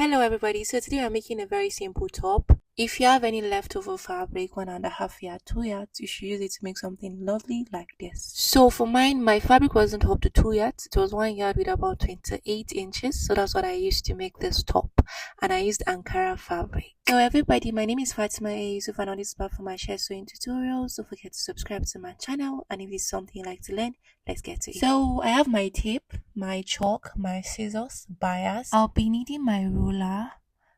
Hello everybody, so today I'm making a very simple top. If you have any leftover fabric, 1.5 yard, 2 yards, you should use it to make something lovely like this. So for mine, my fabric wasn't up to 2 yards, it was 1 yard with about 28 inches. So that's what I used to make this top, and I used Ankara fabric. So everybody, my name is Fatima A. Yusuf, and on this platform I share sewing tutorials. Don't forget to subscribe to my channel, and if it's something you like to learn, let's get to it. So I have my tape, my chalk, my scissors, bias. I'll be needing my ruler,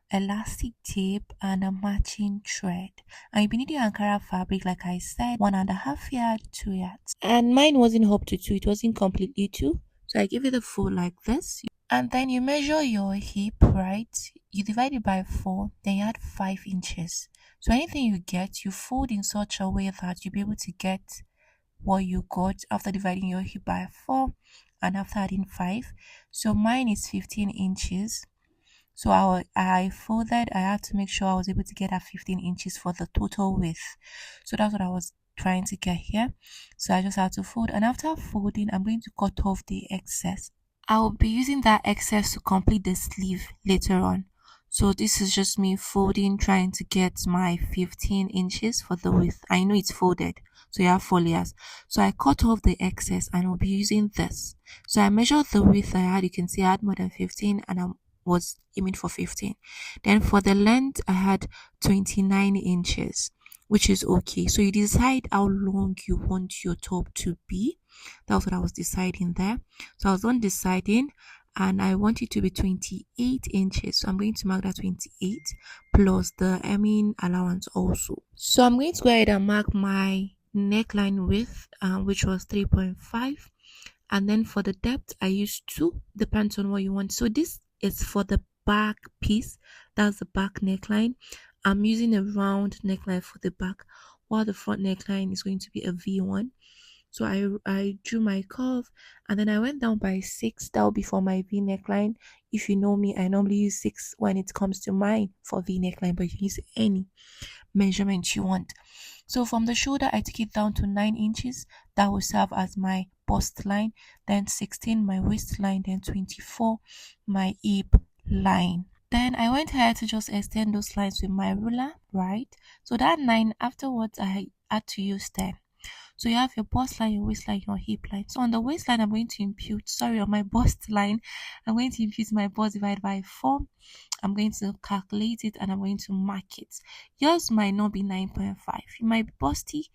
elastic tape, and a matching thread. And you'll be needing Ankara fabric, like I said, 1.5 yard, 2 yards. And mine wasn't up to 2, it wasn't completely 2. So I give it a fold like this. And then you measure your hip, right? You divide it by 4, then you add 5 inches. So anything you get, you fold in such a way that you'll be able to get what you got after dividing your hip by 4 and after adding 5. So mine is 15 inches. So I folded, I had to make sure I was able to get that 15 inches for the total width. So that's what I was trying to get here. So I just had to fold, and after folding, I'm going to cut off the excess. I will be using that excess to complete the sleeve later on. So this is just me folding, trying to get my 15 inches for the width. I know it's folded, so you have 4 layers. So I cut off the excess and I'll be using this. So I measured the width I had. You can see I had more than 15 and I was aiming for 15. Then for the length, I had 29 inches, which is okay. So you decide how long you want your top to be. That was what I was deciding there. So I was on deciding, and I want it to be 28 inches. So I'm going to mark that 28 plus the hemming allowance also. So I'm going to go ahead and mark my neckline width, which was 3.5. And then for the depth, I used 2, depends on what you want. So this is for the back piece. That's the back neckline. I'm using a round neckline for the back, while the front neckline is going to be a V1. So I drew my curve, and then I went down by 6. That will be for my V neckline. If you know me, I normally use 6 when it comes to mine for V neckline, but you can use any measurement you want. So from the shoulder, I took it down to 9 inches. That will serve as my bust line. Then 16 my waistline. Then 24 my hip line. Then I went ahead to just extend those lines with my ruler, right? So that 9, afterwards I had to use 10. So you have your bust line, your waistline, your hip line. So on the waistline, I'm going to impute, on my bust line, I'm going to impute my bust divided by 4. I'm going to calculate it and I'm going to mark it. Yours might not be 9.5. You might be busty,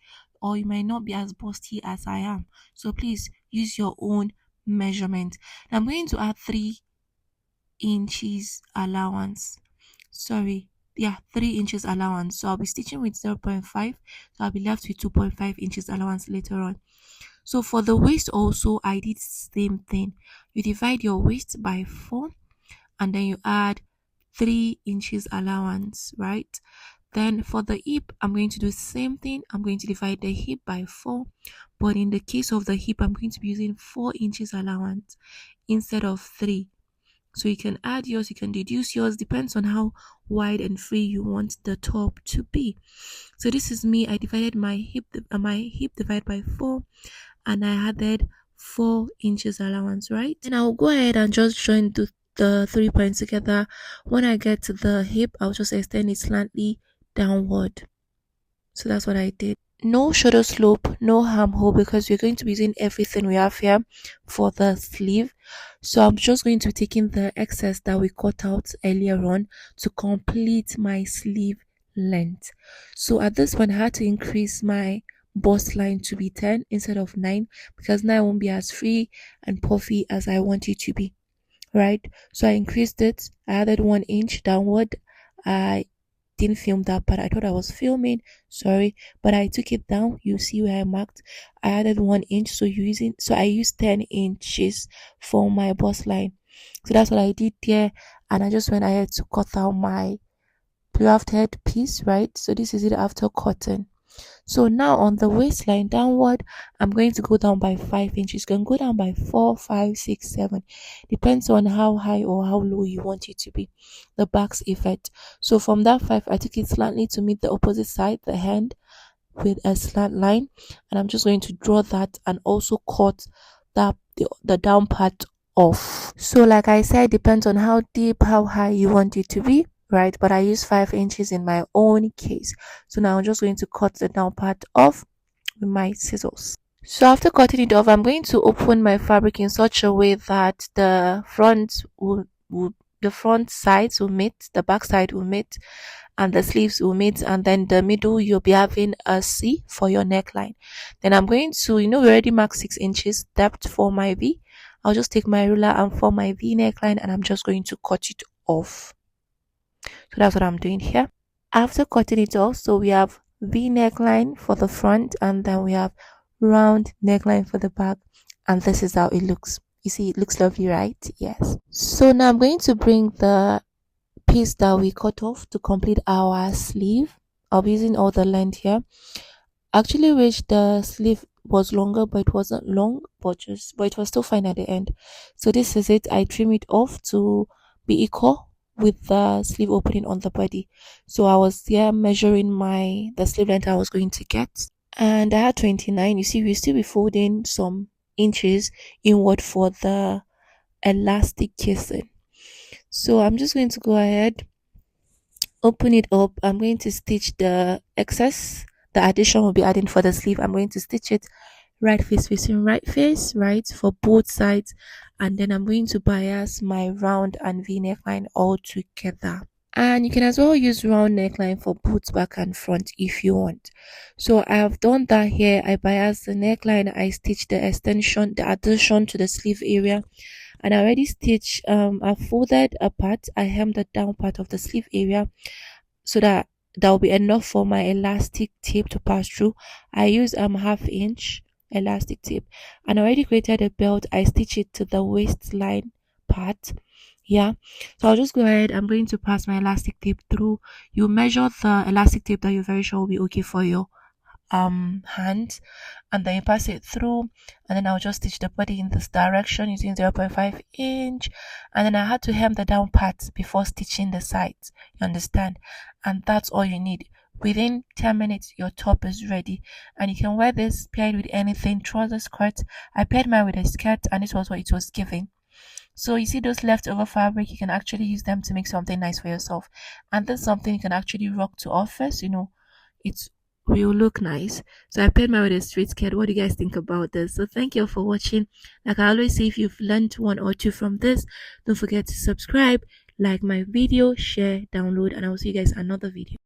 or you might not be as busty as I am. So please use your own measurement. Now I'm going to add 3 inches allowance. 3 inches allowance. So I'll be stitching with 0.5. So I'll be left with 2.5 inches allowance later on. So for the waist also, I did the same thing. You divide your waist by 4 and then you add 3 inches allowance, right? Then for the hip, I'm going to do the same thing. I'm going to divide the hip by 4. But in the case of the hip, I'm going to be using 4 inches allowance instead of 3. So you can add yours, you can deduce yours, depends on how wide and free you want the top to be. So this is me. I divided my hip divided by 4, and I added 4 inches allowance, right? And I'll go ahead and just join the 3 points together. When I get to the hip, I'll just extend it slightly downward. So that's what I did. No shoulder slope, no armhole, because we're going to be using everything we have here for the sleeve. So I'm just going to be taking the excess that we cut out earlier on to complete my sleeve length. So at this point, I had to increase my bust line to be 10 instead of 9, because 9 won't be as free and puffy as I want it to be, right? So I increased it. I added 1 inch downward. I didn't film that part. I thought I was filming, sorry, but I took it down. You see where I marked. I added 1 inch. So I used 10 inches for my bust line. So that's what I did there, and I just went ahead to cut out my drafted piece, right? So this is it after cutting. So now on the waistline downward, I'm going to go down by 5 inches. You can go down by 4, 5, 6, 7. Depends on how high or how low you want it to be, the back's effect. So from that 5, I took it slightly to meet the opposite side, the hand, with a slant line. And I'm just going to draw that and also cut the down part off. So like I said, depends on how deep, how high you want it to be, right? But I use 5 inches in my own case. So now I'm just going to cut the down part off with my scissors. So after cutting it off, I'm going to open my fabric in such a way that the front sides will meet, the back side will meet, and the sleeves will meet, and then the middle you'll be having a C for your neckline. Then I'm going to, we already marked 6 inches depth for my V. I'll just take my ruler and form my V neckline, and I'm just going to cut it off. So that's what I'm doing here. After cutting it off, so we have V neckline for the front, and then we have round neckline for the back, and this is how it looks. You see, it looks lovely, right? Yes. So now I'm going to bring the piece that we cut off to complete our sleeve. I'll be using all the length here. Actually wish the sleeve was longer, but it wasn't long, but it was still fine at the end. So this is it. I trim it off to be equal with the sleeve opening on the body. So I was here measuring the sleeve length I was going to get, and I had 29. You see, we'll still be folding some inches inward for the elastic casing. So I'm just going to go ahead, open it up. I'm going to stitch the excess, the addition will be adding for the sleeve. I'm going to stitch it right face facing right face, right, for both sides, and then I'm going to bias my round and V neckline all together. And you can as well use round neckline for both back and front if you want. So I have done that here. I bias the neckline, I stitch the extension, the addition to the sleeve area, and I already stitched, I folded a part, I hemmed the down part of the sleeve area so that will be enough for my elastic tape to pass through. I use 1/2 inch elastic tape, and I already created a belt. I stitch it to the waistline part. Yeah, so I'll just go ahead. I'm going to pass my elastic tape through. You measure the elastic tape that you're very sure will be okay for your hand, and then you pass it through, and then I'll just stitch the body in this direction using 0.5 inch, and then I had to hem the down part before stitching the sides, you understand? And that's all you need. Within 10 minutes your top is ready, and you can wear this paired with anything, trouser, skirt. I paired mine with a skirt, and this was what it was giving. So you see those leftover fabric, you can actually use them to make something nice for yourself, and that's something you can actually rock to office. It will look nice. So I paired mine with a straight skirt. What do you guys think about this? So thank you for watching. Like I always say, if you've learned one or two from this, don't forget to subscribe, like my video, share, download, and I will see you guys in another video.